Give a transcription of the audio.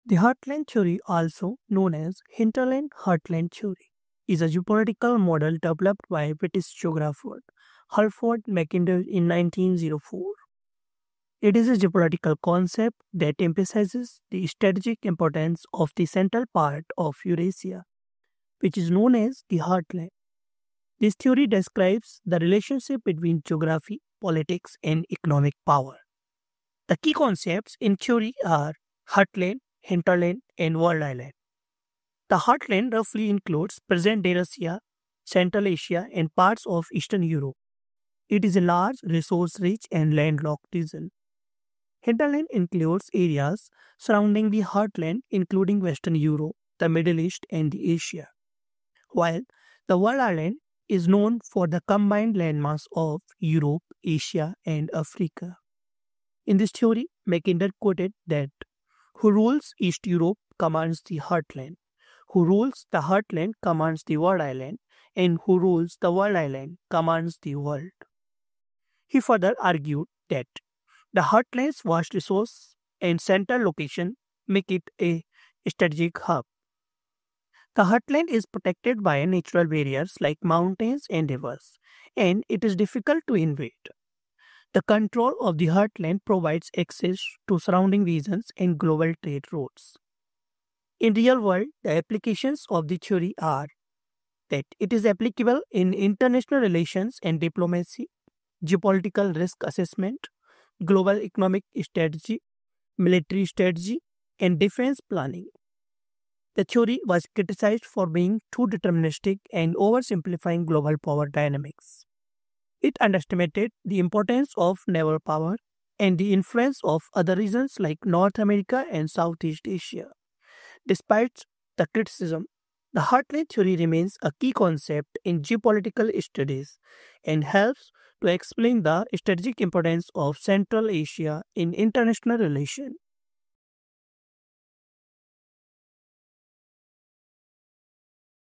The heartland theory, also known as hinterland heartland theory, is a geopolitical model developed by British geographer Halford Mackinder in 1904. It is a geopolitical concept that emphasizes the strategic importance of the central part of Eurasia, which is known as the heartland. This theory describes the relationship between geography, politics, and economic power. The key concepts in theory are heartland, hinterland, and world island. The heartland roughly includes present-day Russia, Central Asia, and parts of Eastern Europe. It is a large, resource-rich, and landlocked region. Hinterland includes areas surrounding the heartland, including Western Europe, the Middle East, and the Asia, while the world island is known for the combined landmass of Europe, Asia, and Africa. In this theory, Mackinder quoted that who rules East Europe commands the heartland, who rules the heartland commands the world island, and who rules the world island commands the world. He further argued that the heartland's vast resource and central location make it a strategic hub. The heartland is protected by natural barriers like mountains and rivers, and it is difficult to invade. The control of the heartland provides access to surrounding regions and global trade routes. In real world, the applications of the theory are that it is applicable in international relations and diplomacy, geopolitical risk assessment, global economic strategy, military strategy, and defense planning. The theory was criticized for being too deterministic and oversimplifying global power dynamics. It underestimated the importance of naval power and the influence of other regions like North America and Southeast Asia. Despite the criticism, the heartland theory remains a key concept in geopolitical studies and helps to explain the strategic importance of Central Asia in international relations.